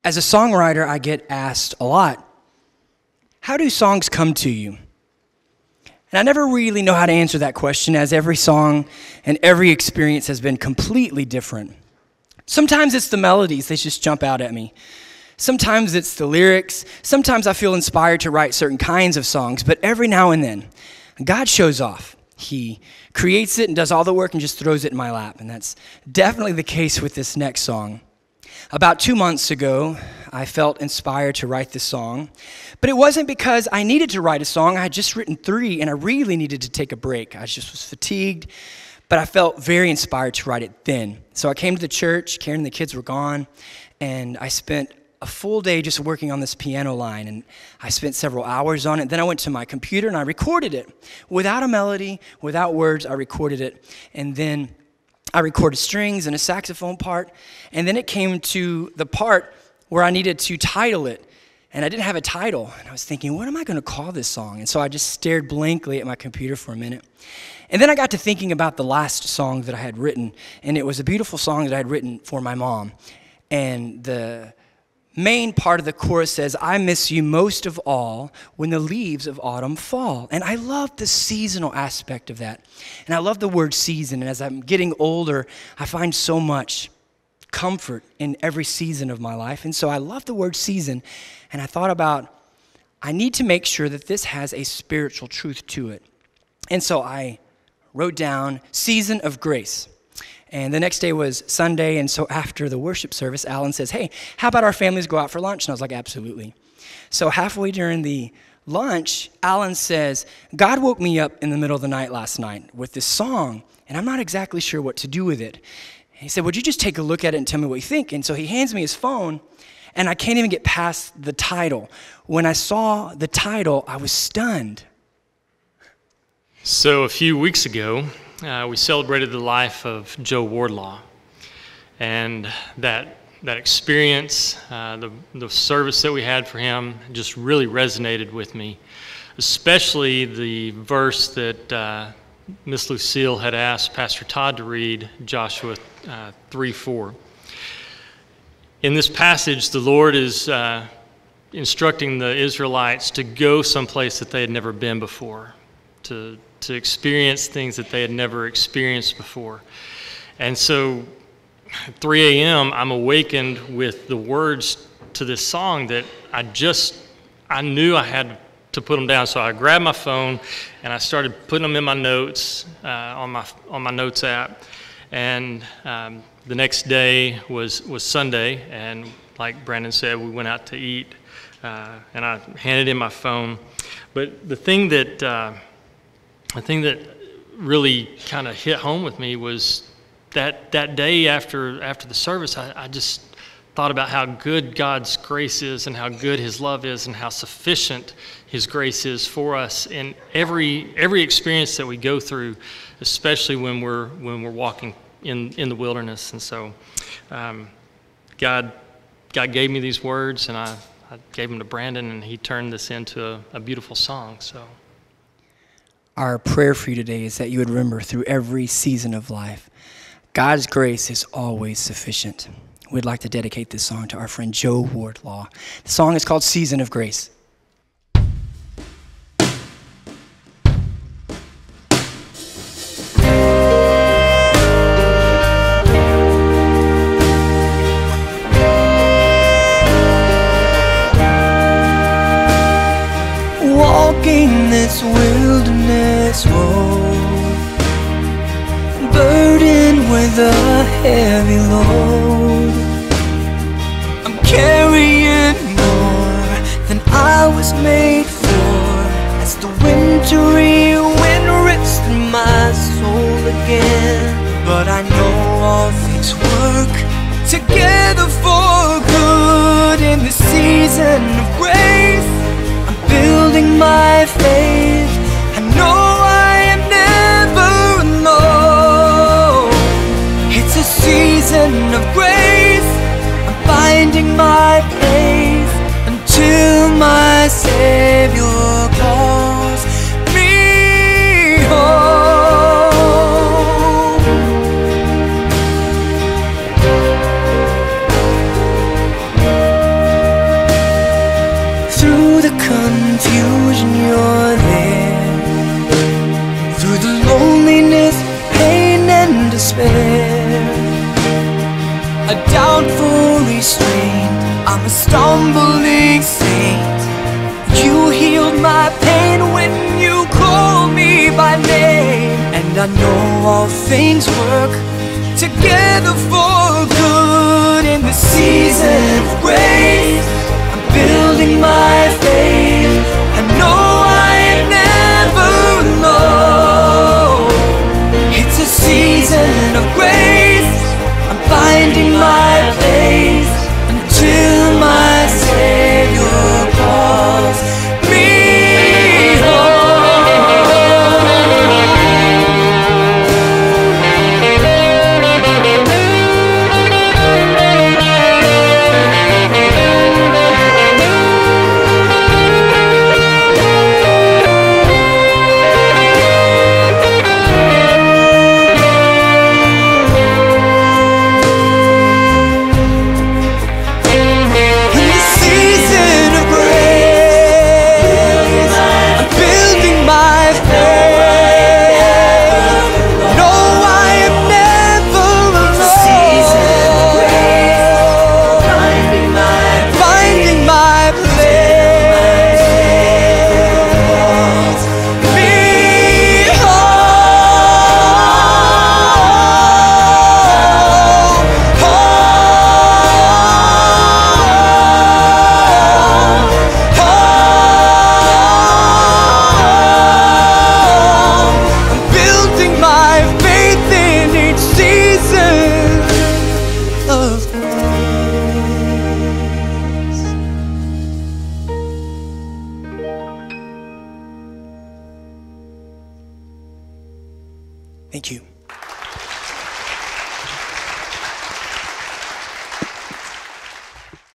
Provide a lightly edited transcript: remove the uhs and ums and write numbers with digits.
As a songwriter, I get asked a lot, how do songs come to you? And I never really know how to answer that question, as every song and every experience has been completely different. Sometimes it's the melodies, they just jump out at me. Sometimes it's the lyrics. Sometimes I feel inspired to write certain kinds of songs, but every now and then, God shows off. He creates it and does all the work and just throws it in my lap, and that's definitely the case with this next song. About 2 months ago, I felt inspired to write this song, but it wasn't because I needed to write a song. I had just written 3, and I really needed to take a break. I just was fatigued, but I felt very inspired to write it then. So I came to the church, Karen and the kids were gone, and I spent a full day just working on this piano line, and I spent several hours on it. Then I went to my computer and I recorded it. Without a melody, without words, I recorded it, and then I recorded strings and a saxophone part, and then it came to the part where I needed to title it, and I didn't have a title, and I was thinking, what am I going to call this song? And so I just stared blankly at my computer for a minute, and then I got to thinking about the last song that I had written, and it was a beautiful song that I had written for my mom, and the main part of the chorus says, I miss you most of all when the leaves of autumn fall. And I love the seasonal aspect of that. And I love the word season. And as I'm getting older, I find so much comfort in every season of my life. And so I love the word season. And I thought about, I need to make sure that this has a spiritual truth to it. And so I wrote down season of grace. And the next day was Sunday, and so after the worship service, Alan says, hey, how about our families go out for lunch? And I was like, absolutely. So halfway during the lunch, Alan says, God woke me up in the middle of the night last night with this song, and I'm not exactly sure what to do with it. He said, would you just take a look at it and tell me what you think? And so he hands me his phone, and I can't even get past the title. When I saw the title, I was stunned. So a few weeks ago, we celebrated the life of Joe Wardlaw, and that experience, the service that we had for him just really resonated with me, especially the verse that Miss Lucille had asked Pastor Todd to read, Joshua 3:4. In this passage, the Lord is instructing the Israelites to go someplace that they had never been before, to experience things that they had never experienced before. And so at 3 a.m., I'm awakened with the words to this song that I knew I had to put them down. So I grabbed my phone and I started putting them in my notes, on my notes app. And the next day was Sunday, and like Brandon said, we went out to eat, and I handed in my phone. But the thing that really kind of hit home with me was that day after the service, I just thought about how good God's grace is and how good His love is and how sufficient His grace is for us in every experience that we go through, especially when we're walking in the wilderness. And so God gave me these words, and I gave them to Brandon, and he turned this into a beautiful song. So our prayer for you today is that you would remember through every season of life, God's grace is always sufficient. We'd like to dedicate this song to our friend Joe Wardlaw. The song is called Season of Grace. Walking this wilderness road, burdened with a heavy load, I'm carrying more than I was made for, as the wintry wind rips through my soul again. But I know all things work together for good in the season of grace. Building my faith, I know I am never alone. It's a season of grace, I'm finding my place until my Savior calls me home. Through the confusion, you're there. Through the loneliness, pain, and despair. A doubtful restraint, I'm a stumbling saint. You healed my pain when you called me by name. And I know all things work together for good. In the season of grace, I'm building my faith. I know I'm never alone. It's a season of grace, I'm finding my place until my Savior calls me home. Thank you.